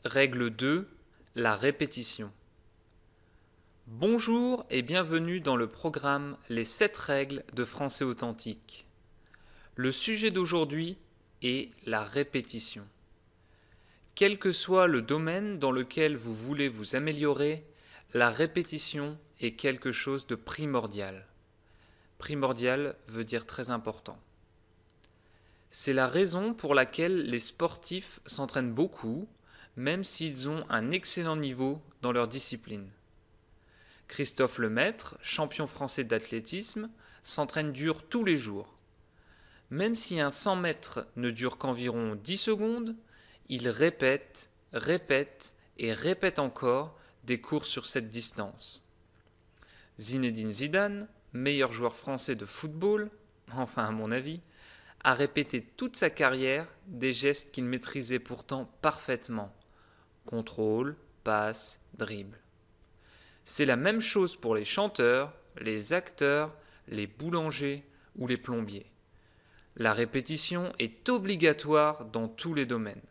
Règle 2. La répétition. Bonjour et bienvenue dans le programme Les 7 règles de français authentique. Le sujet d'aujourd'hui est la répétition. Quel que soit le domaine dans lequel vous voulez vous améliorer, la répétition est quelque chose de primordial. Primordial veut dire très important. C'est la raison pour laquelle les sportifs s'entraînent beaucoup, même s'ils ont un excellent niveau dans leur discipline. Christophe Lemaître, champion français d'athlétisme, s'entraîne dur tous les jours. Même si un 100 mètres ne dure qu'environ 10 secondes, il répète et répète encore des courses sur cette distance. Zinedine Zidane, meilleur joueur français de football, enfin à mon avis, a répété toute sa carrière des gestes qu'il maîtrisait pourtant parfaitement. Contrôle, passe, dribble. C'est la même chose pour les chanteurs, les acteurs, les boulangers ou les plombiers. La répétition est obligatoire dans tous les domaines.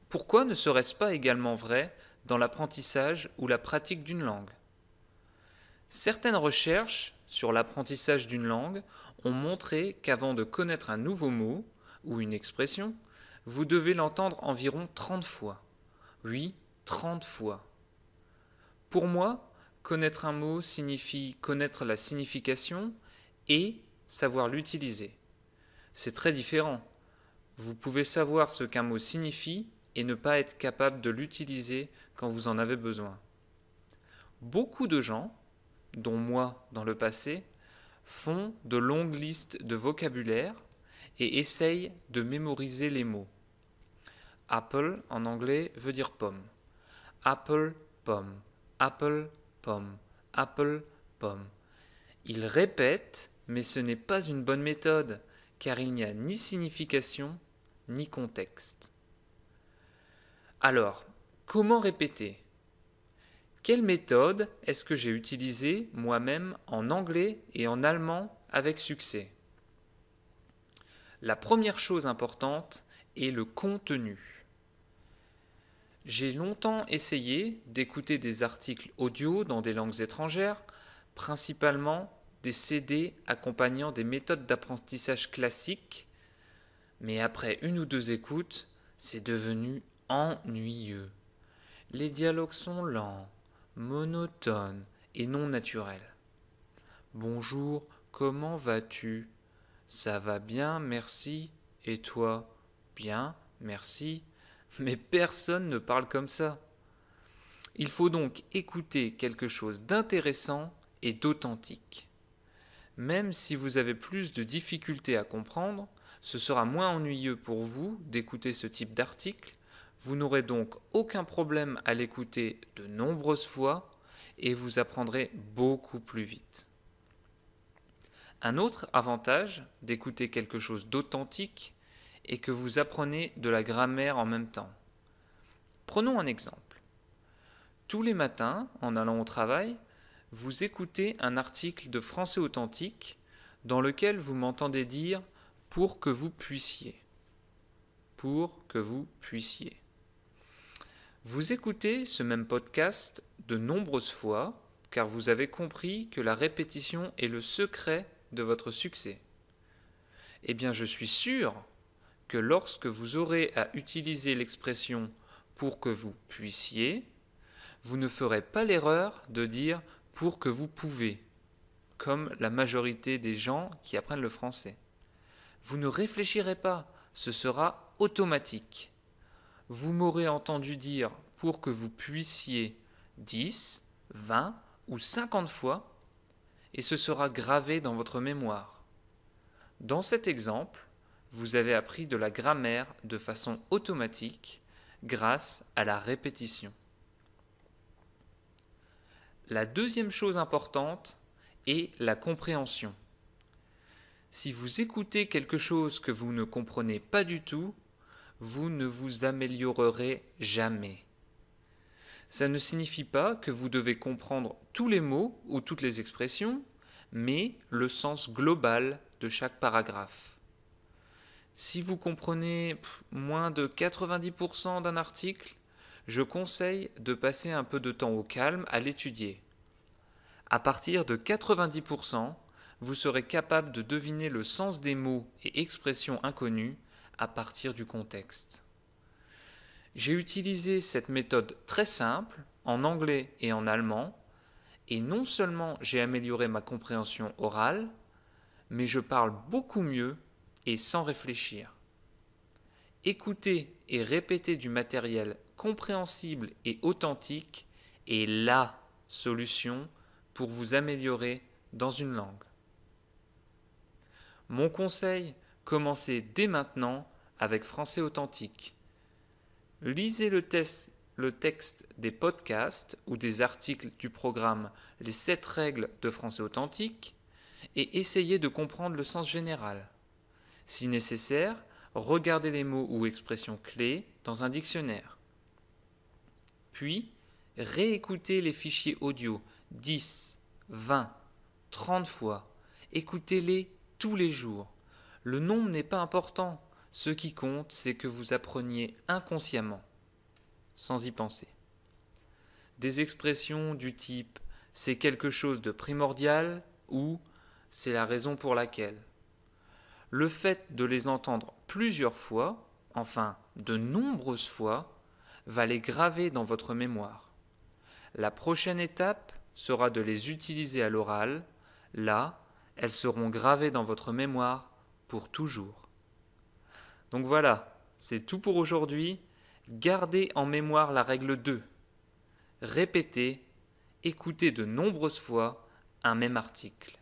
Pourquoi ne serait-ce pas également vrai dans l'apprentissage ou la pratique d'une langue ? Certaines recherches sur l'apprentissage d'une langue ont montré qu'avant de connaître un nouveau mot ou une expression, vous devez l'entendre environ 30 fois. Oui, 30 fois. Pour moi, connaître un mot signifie connaître la signification et savoir l'utiliser. C'est très différent. Vous pouvez savoir ce qu'un mot signifie et ne pas être capable de l'utiliser quand vous en avez besoin. Beaucoup de gens, dont moi dans le passé, font de longues listes de vocabulaire et essayent de mémoriser les mots. Apple en anglais veut dire pomme. Apple, pomme. Apple, pomme. Apple, pomme. Ils répètent, mais ce n'est pas une bonne méthode, car il n'y a ni signification, ni contexte. Alors, comment répéter ? Quelle méthode est-ce que j'ai utilisée moi-même en anglais et en allemand avec succès ? La première chose importante est le contenu. J'ai longtemps essayé d'écouter des articles audio dans des langues étrangères, principalement des CD accompagnant des méthodes d'apprentissage classiques, mais après une ou deux écoutes, c'est devenu ennuyeux. Les dialogues sont lents, monotones et non naturels. Bonjour, comment vas-tu ? Ça va bien, merci. Et toi ? Bien, merci. Mais personne ne parle comme ça. Il faut donc écouter quelque chose d'intéressant et d'authentique. Même si vous avez plus de difficultés à comprendre, ce sera moins ennuyeux pour vous d'écouter ce type d'article. Vous n'aurez donc aucun problème à l'écouter de nombreuses fois et vous apprendrez beaucoup plus vite. Un autre avantage d'écouter quelque chose d'authentique est que vous apprenez de la grammaire en même temps. Prenons un exemple. Tous les matins, en allant au travail, vous écoutez un article de français authentique dans lequel vous m'entendez dire « pour que vous puissiez ». Pour que vous puissiez. Vous écoutez ce même podcast de nombreuses fois car vous avez compris que la répétition est le secret de votre succès. Eh bien, je suis sûr que lorsque vous aurez à utiliser l'expression « pour que vous puissiez », vous ne ferez pas l'erreur de dire « pour que vous pouvez », comme la majorité des gens qui apprennent le français. Vous ne réfléchirez pas, ce sera automatique. Vous m'aurez entendu dire « pour que vous puissiez » 10, 20 ou 50 fois, et ce sera gravé dans votre mémoire. Dans cet exemple, vous avez appris de la grammaire de façon automatique grâce à la répétition. La deuxième chose importante est la compréhension. Si vous écoutez quelque chose que vous ne comprenez pas du tout, vous ne vous améliorerez jamais. Ça ne signifie pas que vous devez comprendre tous les mots ou toutes les expressions, mais le sens global de chaque paragraphe. Si vous comprenez moins de 90% d'un article, je conseille de passer un peu de temps au calme à l'étudier. À partir de 90%, vous serez capable de deviner le sens des mots et expressions inconnues à partir du contexte. J'ai utilisé cette méthode très simple en anglais et en allemand, et non seulement j'ai amélioré ma compréhension orale, mais je parle beaucoup mieux et sans réfléchir. Écouter et répéter du matériel compréhensible et authentique est la solution pour vous améliorer dans une langue. Mon conseil, commencez dès maintenant avec Français Authentique. Lisez le texte des podcasts ou des articles du programme Les 7 règles de Français Authentique et essayez de comprendre le sens général. Si nécessaire, regardez les mots ou expressions clés dans un dictionnaire. Puis, réécoutez les fichiers audio 10, 20, 30 fois. Écoutez-les tous les jours. Le nombre n'est pas important. Ce qui compte, c'est que vous appreniez inconsciemment, sans y penser. Des expressions du type « c'est quelque chose de primordial » ou « c'est la raison pour laquelle ». Le fait de les entendre plusieurs fois, enfin de nombreuses fois, va les graver dans votre mémoire. La prochaine étape sera de les utiliser à l'oral. Là, elles seront gravées dans votre mémoire pour toujours. Donc voilà, c'est tout pour aujourd'hui. Gardez en mémoire la règle 2. Répétez, écoutez de nombreuses fois un même article.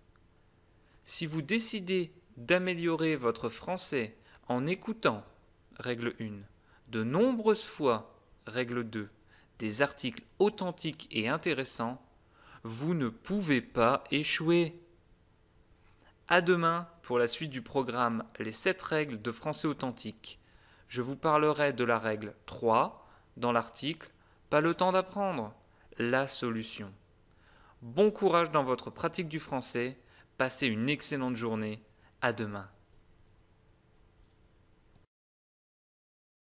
Si vous décidez d'améliorer votre français en écoutant, règle 1, de nombreuses fois, règle 2, des articles authentiques et intéressants, vous ne pouvez pas échouer. À demain pour la suite du programme Les 7 règles de français authentique. Je vous parlerai de la règle 3 dans l'article Pas le temps d'apprendre, la solution. Bon courage dans votre pratique du français, passez une excellente journée, à demain.